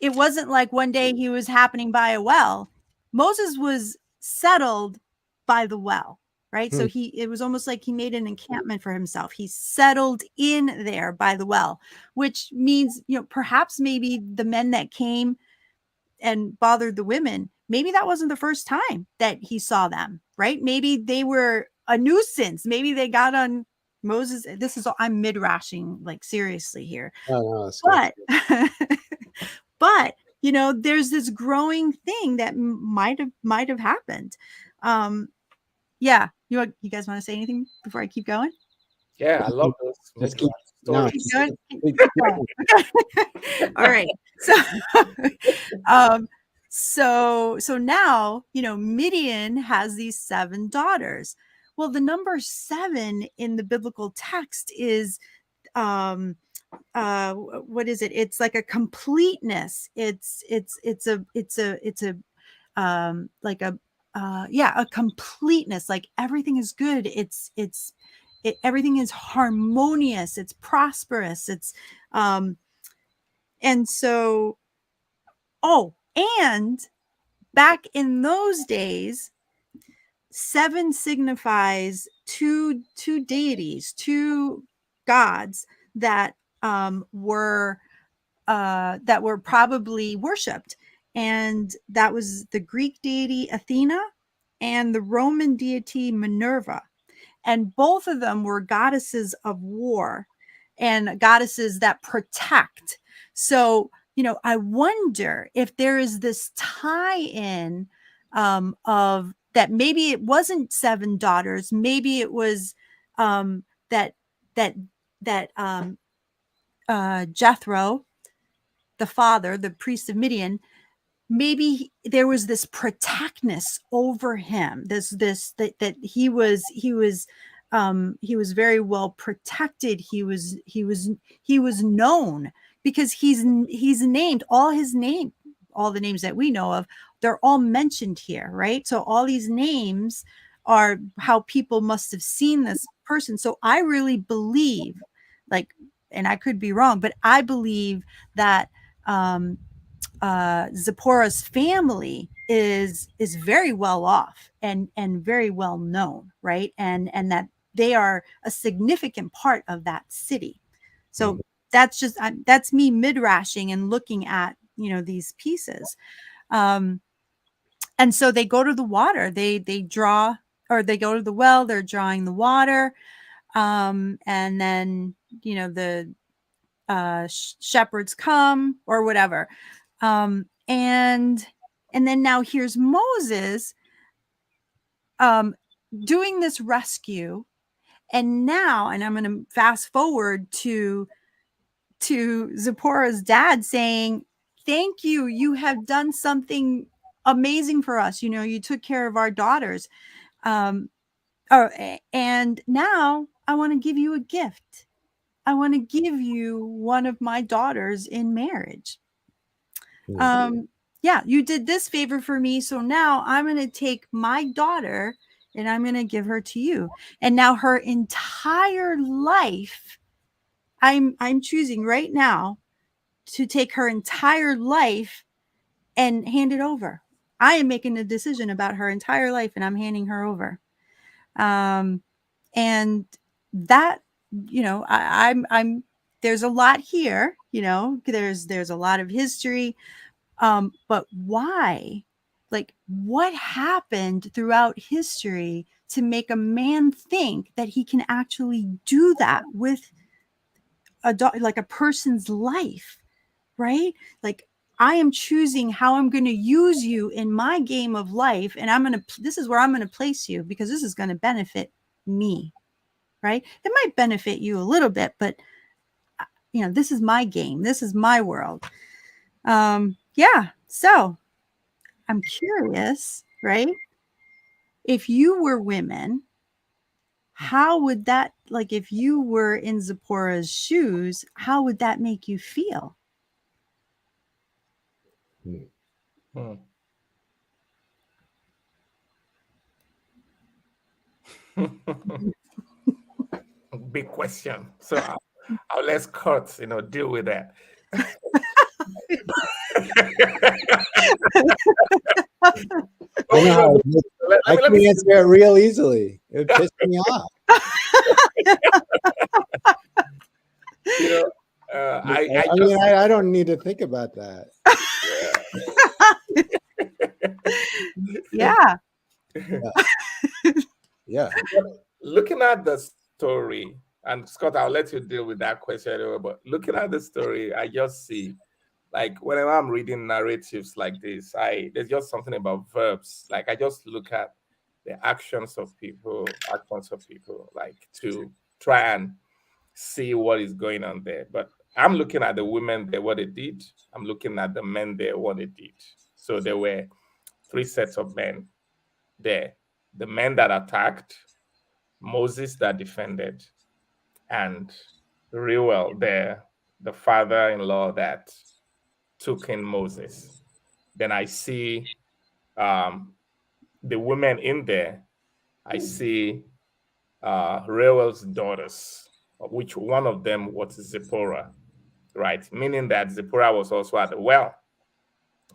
it wasn't like one day he was happening by a well. Moses was settled by the well, right? So it was almost like he made an encampment for himself. He settled in there by the well, which means, you know, perhaps maybe the men that came and bothered the women, maybe that wasn't the first time that he saw them, right? Maybe they were a nuisance. Maybe they got on Moses. This is, I'm mid-rashing, like seriously here. Oh, no, but but you know, there's this growing thing that might have happened. Yeah, you guys want to say anything before I keep going? Yeah, I love those. Just keep, no, Keep going? keep going. All right. So now, you know, Midian has these 7 daughters. Well, the number 7 in the biblical text is what is it? It's like a completeness. It's a like a a completeness. Like everything is good. Everything is harmonious. It's prosperous. It's and so, and back in those days, 7 signifies two deities, 2 gods that were probably worshipped, and that was the Greek deity Athena and the Roman deity Minerva, and both of them were goddesses of war and goddesses that protect. So, you know, I wonder if there is this tie-in of that. Maybe it wasn't 7 daughters. Maybe it was that Jethro, the father, the priest of Midian, maybe there was this protectness over him. That he was very well protected. He was known because he's named, all the names that we know of, they're all mentioned here, right? So all these names are how people must have seen this person. So I really believe, like, and I could be wrong, but I believe that Zipporah's family is very well off and very well known, right? And that they are a significant part of that city. So that's me mid-rashing and looking at, you know, these pieces. And so they go to the water, they draw, or they go to the well, they're drawing the water. And then, you know, the shepherds come or whatever. And then now here's Moses doing this rescue. And now, and I'm going to fast forward to Zipporah's dad saying, "Thank you. You have done something amazing for us. You know, you took care of our daughters. And now I want to give you a gift. I want to give you one of my daughters in marriage. Yeah, you did this favor for me. So now I'm going to take my daughter and I'm going to give her to you. And now her entire life, I'm choosing right now to take her entire life and hand it over. I am making a decision about her entire life, and I'm handing her over. And that, I'm there's a lot here, there's a lot of history. But why? Like, what happened throughout history to make a man think that he can actually do that with like a person's life, right? Like, I am choosing how I'm going to use you in my game of life, and this is where I'm going to place you, because this is going to benefit me, right? It might benefit you a little bit, but this is my game. This is my world. Yeah. So I'm curious, right? If you were women, how would that, like, if you were in Zipporah's shoes, how would that make you feel? Big question. So I'll let Kurt, deal with that. I know how I can answer it real easily. It would piss me off. I don't need to think about that. Yeah. Yeah. Looking at the story, and Scott, I'll let you deal with that question anyway, but looking at the story, I just see, like, whenever I'm reading narratives like this, there's just something about verbs. Like, I just look at the actions of people, like, to try and see what is going on there. But I'm looking at the women there, what they did. I'm looking at the men there, what they did. So there were 3 sets of men there. The men that attacked, Moses that defended, and Reuel there, the father-in-law that took in Moses. Then I see the women in there. I see Reuel's daughters, of which one of them was Zipporah, right? Meaning that Zipporah was also at the well.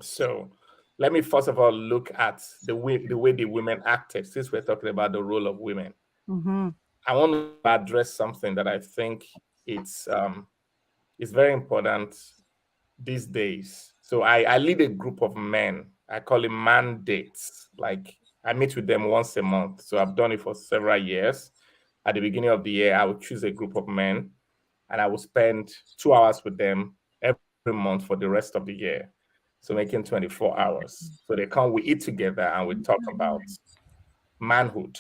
So let me first of all look at the way the women acted, since we're talking about the role of women. Mm-hmm. I want to address something that I think it's very important these days. So I lead a group of men. I call it mandates. Like, I meet with them once a month. So I've done it for several years. At the beginning of the year, I would choose a group of men, and I will spend 2 hours with them every month for the rest of the year. So making 24 hours. So they come, we eat together, and we talk about manhood.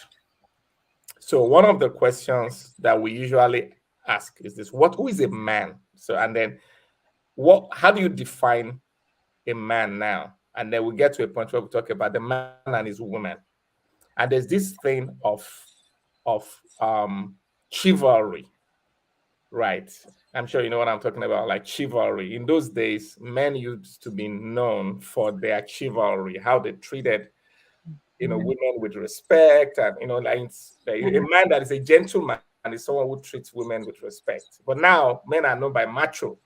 So one of the questions that we usually ask is this: who is a man? So, and then how do you define a man now? And then we get to a point where we talk about the man and his woman. And there's this thing of chivalry, right? I'm sure you know what I'm talking about, like chivalry. In those days, men used to be known for their chivalry, how they treated, women with respect, and like a man that is a gentleman is someone who treats women with respect. But now men are known by macho,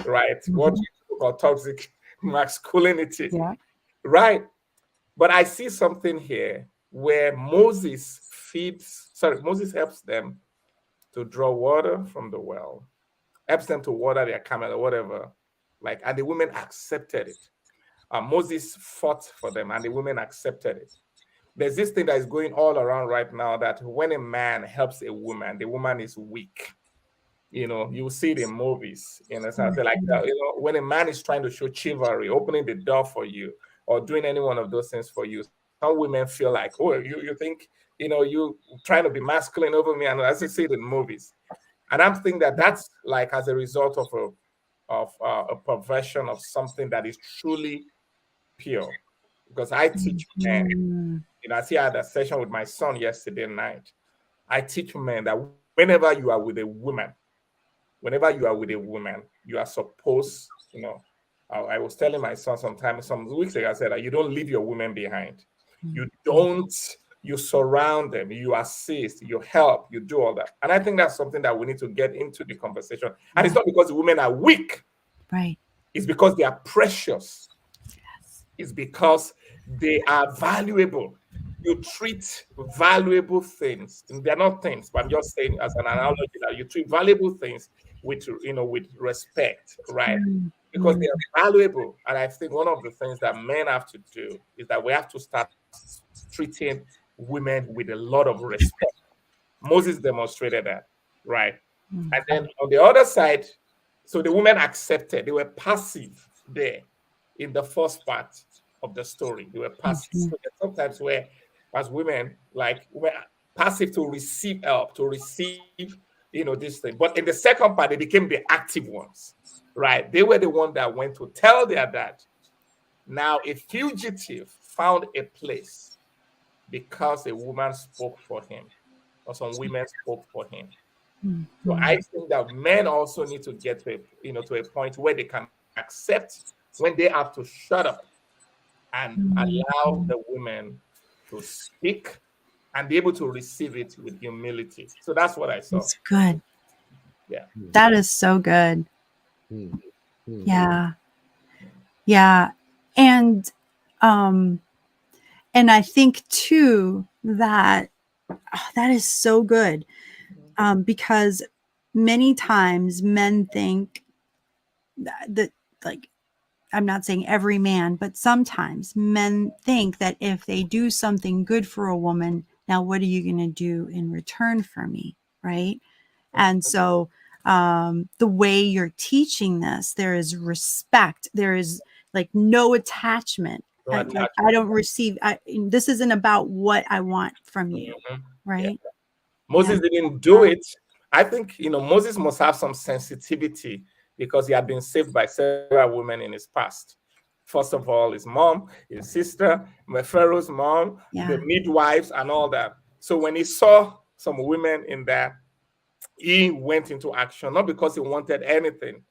right? Mm-hmm. What you call toxic masculinity, right? But I see something here where Moses helps them to draw water from the well, helps them to water their camel or whatever, and the women accepted it. Moses fought for them, and the women accepted it. There's this thing that is going all around right now, that when a man helps a woman, the woman is weak. You see it in movies, something like that. When a man is trying to show chivalry, opening the door for you, or doing any one of those things for you, some women feel like, oh, you think, you trying to be masculine over me, and as you see it in movies. And I'm thinking that that's like as a result of a perversion of something that is truly pure. Because I teach men, I had a session with my son yesterday night. I teach men that whenever you are with a woman, you are supposed, I was telling my son some weeks ago, I said that you don't leave your woman behind. You you surround them, you assist, you help, you do all that. And I think that's something that we need to get into the conversation. And it's not because the women are weak, Right. it's because they are precious. It's because they are valuable. You treat valuable things, and they're not things, but I'm just saying as an analogy that you treat valuable things with, with respect, right? Mm, Because they mm, are valuable. And I think one of the things that men have to do is that we have to start treating women with a lot of respect. Moses demonstrated that, right? mm. And then on the other side, so the women accepted, they were passive there in the first part of the story. They were passive. Mhm. So there's sometimes where, as women, like we're passive to receive help, to receive, this thing. But in the second part, they became the active ones, right? They were the one that went to tell their dad. Now, a fugitive found a place because a woman spoke for him, or some women spoke for him. Mm, So mm. I think that men also need to get to a point where they can accept when they have to shut up and allow Mm. the women to speak and be able to receive it with humility. So that's what I saw. It's good. Yeah. That is so good. Mm, mm. Yeah. Yeah. And um and I think too that that is so good. Because many times men think that like I'm not saying every man, but sometimes men think that if they do something good for a woman, now what are you going to do in return for me? Right. And so the way you're teaching this, there is respect. There is like no attachment. No Like attachment. I don't receive. This isn't about what I want from you. Mhm. Right. Moses Yeah. didn't do it. I think, Moses must have some sensitivity because he had been saved by several women in his past. First of all, his mom, his sister, Pharaoh's mom, Yeah. the midwives, and all that. So when he saw some women in there, he went into action, not because he wanted anything.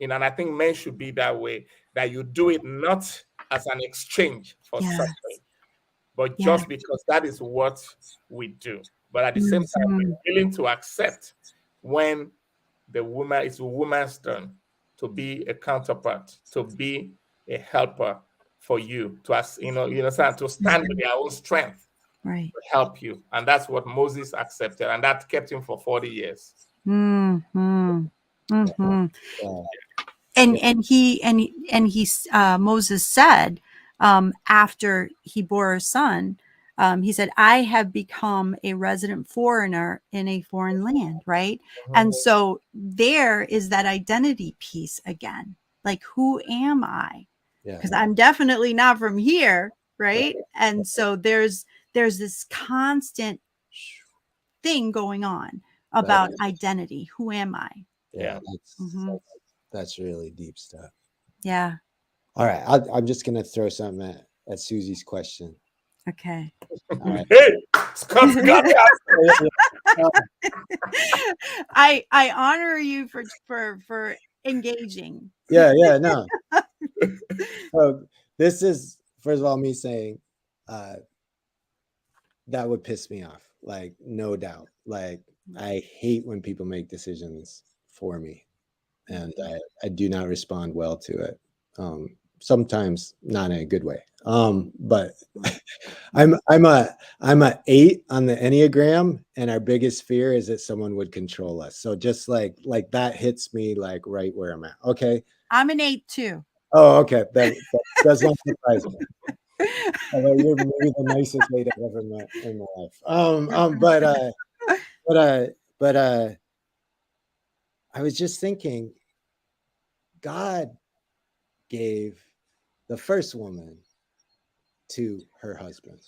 And I think men should be that way, that you do it not as an exchange for Yeah. something, but Yeah. just because that is what we do. But at the same time, Mhm. we're willing to accept when it's a woman's turn to be a counterpart, to be a helper for you, to us, to stand with their own strength Right. to help you. And that's what Moses accepted, and that kept him for 40 years. Hmm. Hmm. Yeah. And Moses said, after he bore a son, he said, I have become a resident foreigner in a foreign land, right? And so there is that identity piece again. Like, who am I? Yeah. Because I'm definitely not from here, right? And so there's this constant thing going on about identity. Who am I? Yeah. Mhm. That's really deep stuff. Yeah. All right. I'm just going to throw something at Susie's question. Okay. All right. Hey, Scott's got that. I honor you for engaging. Yeah. No. So this is, first of all, me saying that would piss me off. Like, no doubt. Like, I hate when people make decisions for me, and I do not respond well to it. Sometimes not in a good way. But I'm a 8 on the Enneagram, and our biggest fear is that someone would control us. So just like that hits me like right where I'm at. Okay. I'm an 8 too. Oh, okay. That does not surprise me. Although you're maybe the nicest 8 I've ever met in my life. But I was just thinking, God gave the first woman to her husband.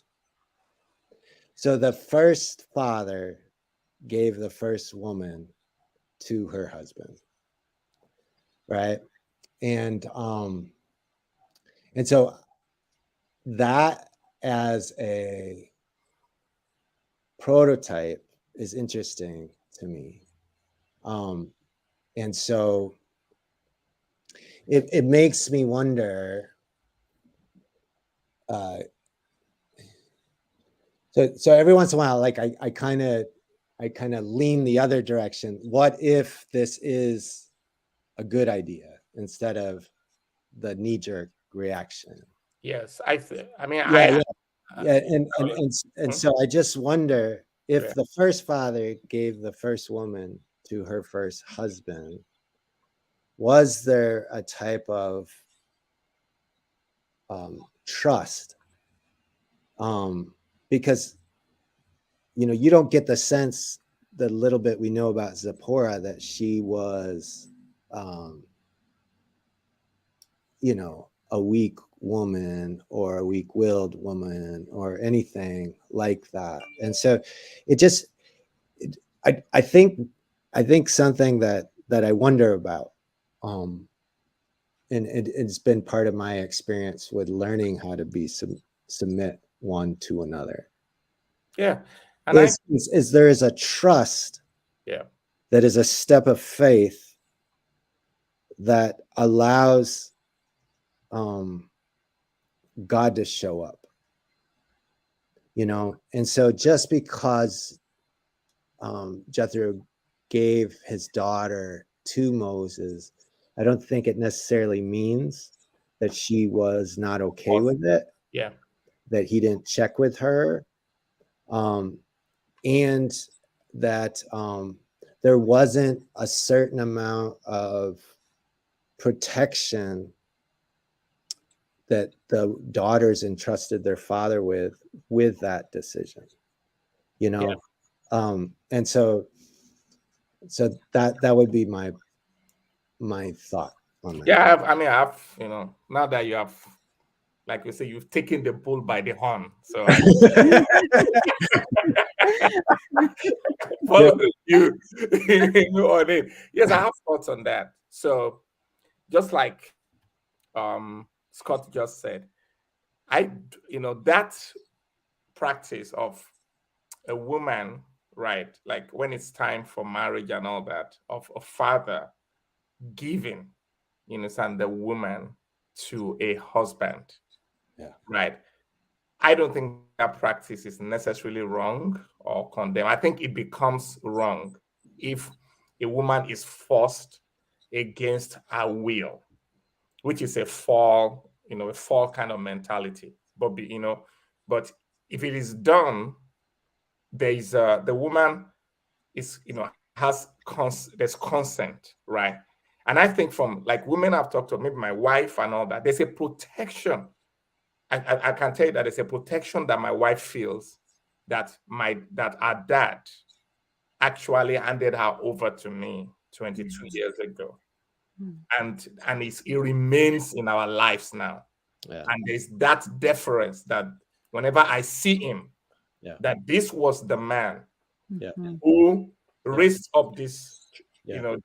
So the first father gave the first woman to her husband, right? And so that as a prototype is interesting to me. And so it makes me wonder, So every once in a while, like I kind of lean the other direction. What if this is a good idea instead of the knee-jerk reaction? Yes, I mean, Yeah, I yeah. And so I just wonder if yeah. the first father gave the first woman to her first husband, was there a type of trust? Because you don't get the sense, the little bit we know about Zipporah, that she was a weak woman or a weak-willed woman or anything like that. And so it just I think something that I wonder about, and it's been part of my experience with learning how to be submit one to another, Yeah. And is there is a trust yeah. that is a step of faith that allows God to show up, and so just because Jethro gave his daughter to Moses, I don't think it necessarily means that she was not okay with it, Yeah. that he didn't check with her, and that there wasn't a certain amount of protection that the daughters entrusted their father with that decision, Yeah. And so that would be my thought on that. Yeah, I've now that you have, like you say, you've taken the bull by the horn. So follow you on it. Yes, I have thoughts on that. So just like Scott just said, that practice of a woman, right? Like when it's time for marriage and all that, of a father giving, and the woman to a husband, Yeah. right? I don't think that practice is necessarily wrong or condemned. I think it becomes wrong if a woman is forced against her will, which is a fall kind of mentality. But if it is done, the woman is, there's consent, right? And I think from like women I've talked to, maybe my wife and all that, there's a protection. I can tell you that there's a protection that my wife feels that our dad actually handed her over to me 22 years ago. And it remains in our lives now. Yeah. And there's that deference that whenever I see him, that this was the man who raised up this,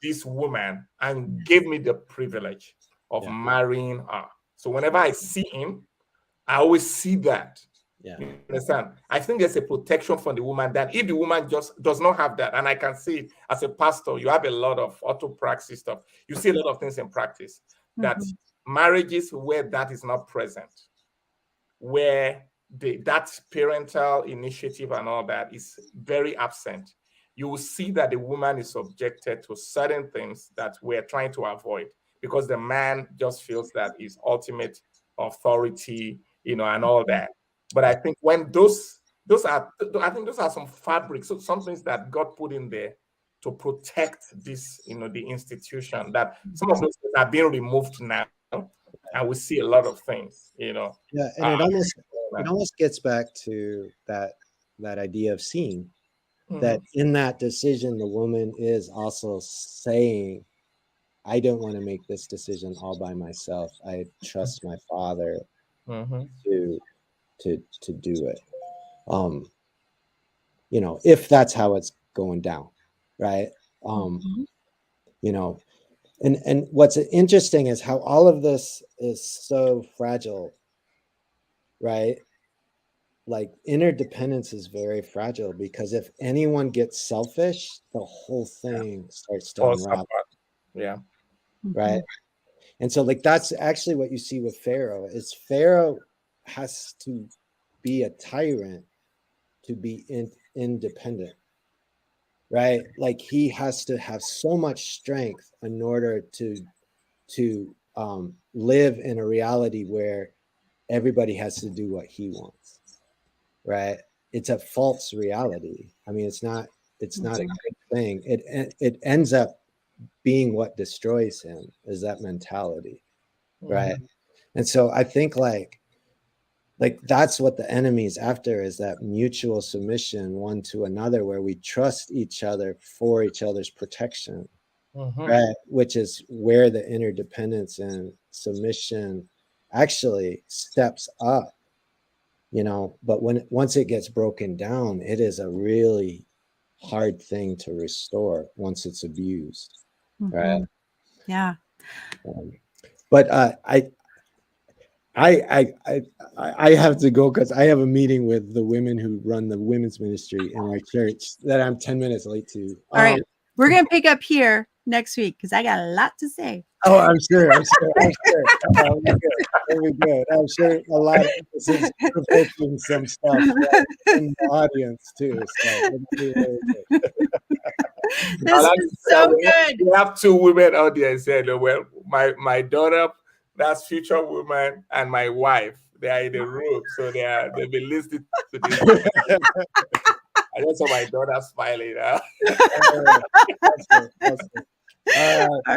this woman and gave me the privilege of marrying her. So whenever I see him, I always see that. Yeah. You understand? I think there's a protection for the woman that if the woman just does not have that, and I can see it as a pastor, you have a lot of autopraxis stuff. You see a lot of things in practice that marriages where that is not present, where that parental initiative and all that is very absent, you will see that the woman is subjected to certain things that we're trying to avoid because the man just feels that his ultimate authority, and all that. But I think when those are some fabrics, so some things that God put in there to protect this, the institution, that some of those things are being removed now, and we see a lot of things, Yeah, and it almost gets back to that idea of seeing that in that decision, the woman is also saying, I don't want to make this decision all by myself. I trust my father to do it. If that's how it's going down, right? And what's interesting is how all of this is so fragile, right? Like interdependence is very fragile because if anyone gets selfish, the whole thing starts to unravel. Yeah. Right. And so like that's actually what you see with Pharaoh is Pharaoh has to be a tyrant to be independent, right? Like he has to have so much strength in order to live in a reality where everybody has to do what he wants, right? It's a false reality. I mean, it's not a good thing. It ends up being what destroys him, is that mentality, right? And so I think like that's what the enemy is after, is that mutual submission one to another, where we trust each other for each other's protection, right? Which is where the interdependence and submission actually steps up, you know. But once it gets broken down, it is a really hard thing to restore once it's abused, right? Yeah. But I have to go because I have a meeting with the women who run the women's ministry in our church that I'm 10 minutes late to. All right. We're going to pick up here next week because I got a lot to say. Oh, I'm sure. Oh, very good. I'm sure a lot of this is provoking some stuff in the audience too. So it'll be very good. This is so good. We have two women out there saying, well, my daughter, that's future woman, and my wife, they are in the room, so they've been listening to this. I just saw my daughter smiling. All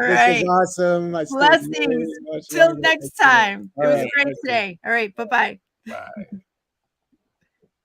right. This is awesome. Blessings. Till next time. It was great today. All right. Bye-bye. Bye.